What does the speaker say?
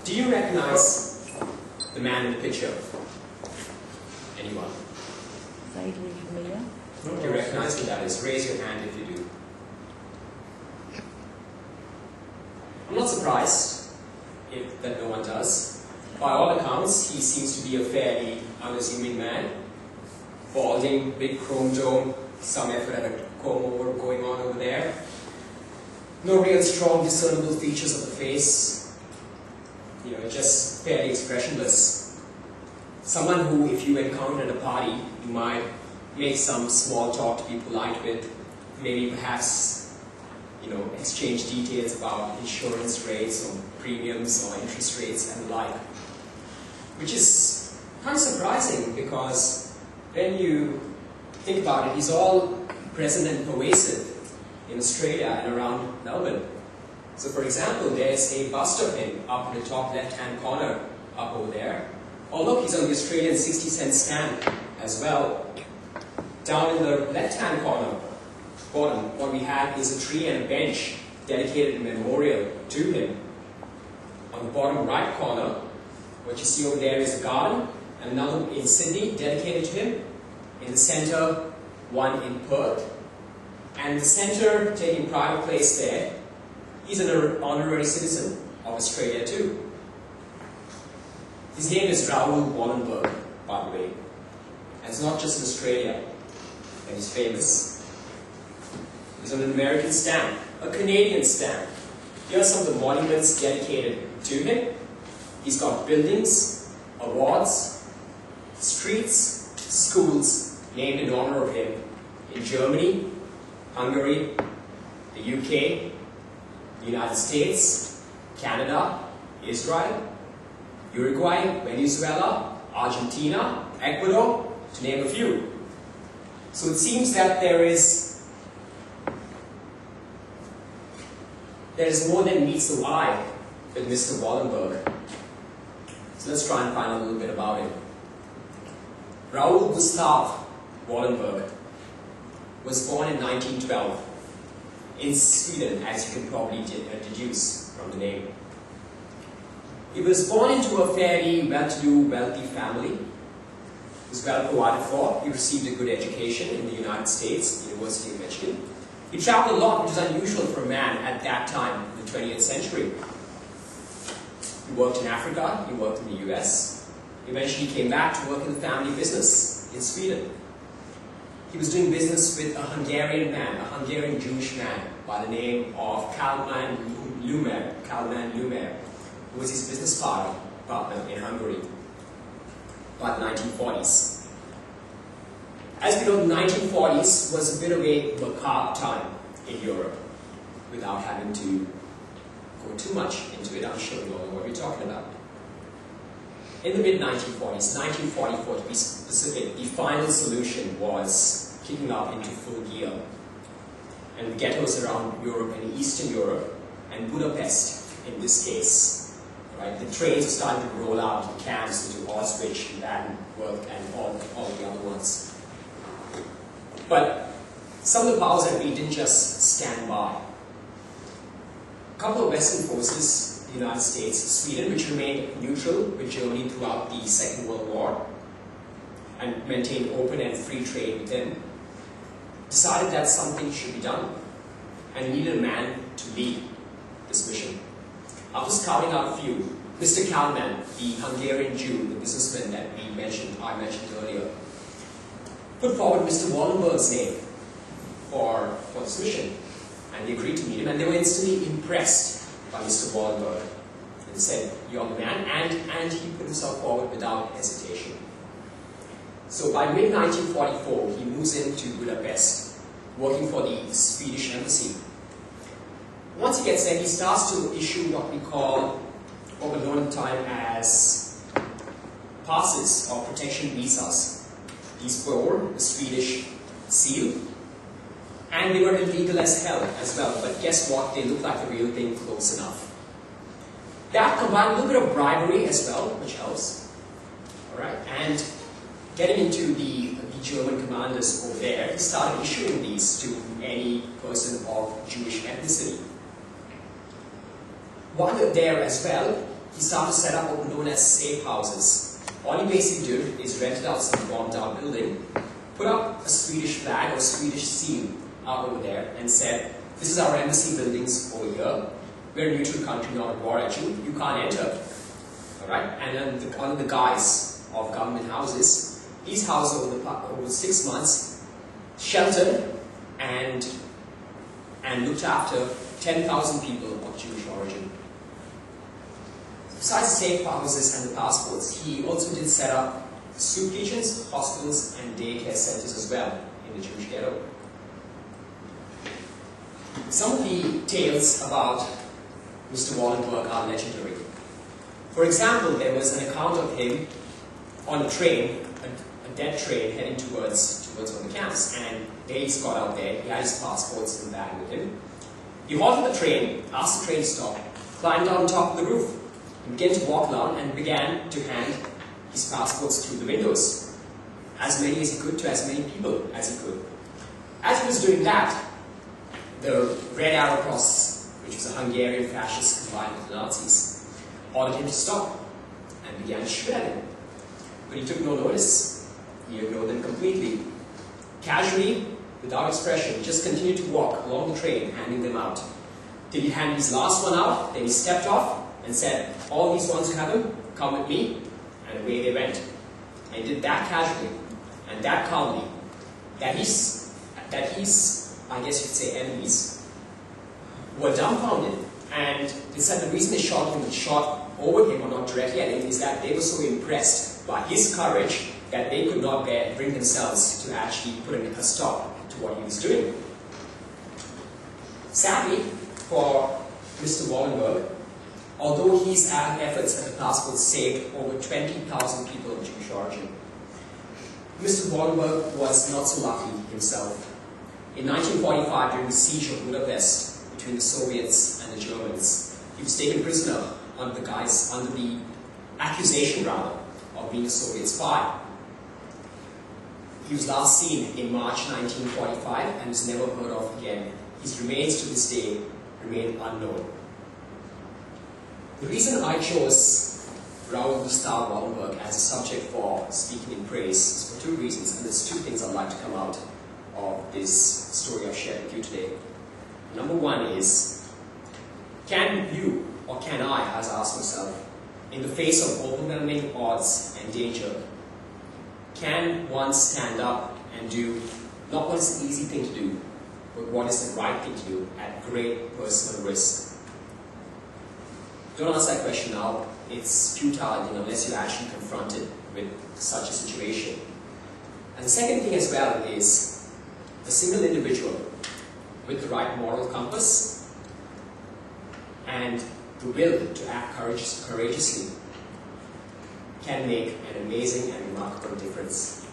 Do you recognize the man in the picture? Anyone? Vaguely familiar. Do you recognize who that is? Raise your hand if you do. I'm not surprised that no one does. By all accounts, he seems to be a fairly unassuming man. Balding, big chrome dome, some effort at a comb-over going on over there. No real strong discernible features of the face. You know, just fairly expressionless. Someone who, if you encountered at a party, you might make some small talk to be polite with, maybe perhaps, you know, exchange details about insurance rates or premiums or interest rates and the like. Which is kind of surprising because when you think about it, he's all present and pervasive in Australia and around Melbourne. So for example, there's a bust of him up in the top left-hand corner up over there. Oh look, he's on the Australian 60-cent stamp as well. Down in the left-hand corner, bottom, what we have is a tree and a bench dedicated in memorial to him. On the bottom right corner, what you see over there is a garden, and another in Sydney dedicated to him. In the center, one in Perth. And the center, taking pride of place there, he's an honorary citizen of Australia too. His name is Raoul Wallenberg, by the way. And it's not just in Australia that he's famous. He's on an American stamp, a Canadian stamp. Here are some of the monuments dedicated to him. He's got buildings, awards, streets, schools named in honor of him in Germany, Hungary, the UK, the United States, Canada, Israel, Uruguay, Venezuela, Argentina, Ecuador, to name a few. So it seems that there is more than meets the eye with Mr. Wallenberg. So let's try and find out a little bit about him. Raoul Gustav Wallenberg was born in 1912 in Sweden, as you can probably deduce from the name. He was born into a fairly well-to-do, wealthy family. He was well provided for. He received a good education in the United States, the University of Michigan. He traveled a lot, which is unusual for a man at that time in the 20th century. He worked in Africa, he worked in the US. He eventually came back to work in the family business in Sweden. He was doing business with a Hungarian man, a Hungarian Jewish man by the name of Kálmán Lumer, who was his business partner in Hungary by the 1940s. As we know, the 1940s was a bit of a macabre time in Europe, without having to go too much into it. I'm sure you all know what we're talking about. In the mid-1940s, 1944 to be specific, the final solution was kicking up into full gear. And the ghettos around Europe and Eastern Europe, and Budapest in this case, right? The trains are starting to roll out, the camps into Auschwitz, Baden-Württemberg, and all the other ones. But some of the powers that be didn't just stand by. A couple of Western forces, the United States, Sweden, which remained neutral with Germany throughout the Second World War and maintained open and free trade with them, decided that something should be done and needed a man to lead this mission. After scouting out a few, Mr. Kálmán, the Hungarian Jew, the businessman that I mentioned earlier, put forward Mr. Wallenberg's name for this mission, and they agreed to meet him, and they were instantly impressed by Mr. Wallenberg and said, "You're the man," and he put himself forward without hesitation. So by mid-1944, he moves into Budapest, working for the Swedish embassy. Once he gets there, he starts to issue what we call, over known time as passes or protection visas. These bore the Swedish seal, and they were illegal as hell as well. But guess what? They look like the real thing close enough. That combined with a little bit of bribery as well, which helps. All right, and getting into the German commanders over there, they started issuing these to any person of Jewish ethnicity. While they're there as well, he started to set up what were known as safe houses. All he basically did is rented out some bombed out building, put up a Swedish flag or Swedish seal out over there and said, this is our embassy buildings over here. We're a neutral country, not at war at you. You can't enter. Alright? And then under the guise of government houses, these houses over 6 months sheltered and looked after 10,000 people of Jewish origin. Besides safe houses and the passports, he also did set up soup kitchens, hospitals, and daycare centers as well in the Jewish ghetto. Some of the tales about Mr. Wallenberg are legendary. For example, there was an account of him on a train, a dead train heading towards one of the camps, and Dave's got out there, he had his passports in the bag with him. He halted the train, asked the train to stop, climbed on top of the roof, and began to walk along and began to hand his passports through the windows, as many as he could to as many people as he could. As he was doing that, the Red Arrow Cross, which was a Hungarian fascist combined with the Nazis, ordered him to stop and began to shoot at him. But he took no notice. He ignored them completely. Casually, without expression, just continued to walk along the train, handing them out. Till he handed his last one out, then he stepped off and said, all these ones who have him, come with me, and away they went. And he did that casually, and that calmly, that his, I guess you'd say, enemies were dumbfounded. And they said the reason they shot over him, or not directly at him, is that they were so impressed by his courage that they could not bring themselves to actually put a stop to what he was doing. Sadly, for Mr. Wallenberg, although his efforts at the passport saved over 20,000 people of Jewish origin, Mr. Wallenberg was not so lucky himself. In 1945, during the siege of Budapest between the Soviets and the Germans, he was taken prisoner under the accusation of being a Soviet spy. He was last seen in March 1945 and was never heard of again. His remains to this day remain unknown. The reason I chose Raoul Gustav Wallenberg as a subject for speaking in praise is for two reasons, and there's two things I'd like to come out of this story I've shared with you today. Number one is, can you, or can I, as I ask myself, in the face of overwhelming odds and danger, can one stand up and do not what is the easy thing to do, but what is the right thing to do at great personal risk? Don't answer that question now. It's futile unless you're actually confronted with such a situation. And the second thing as well is a single individual with the right moral compass and the will to act courageously can make an amazing and remarkable difference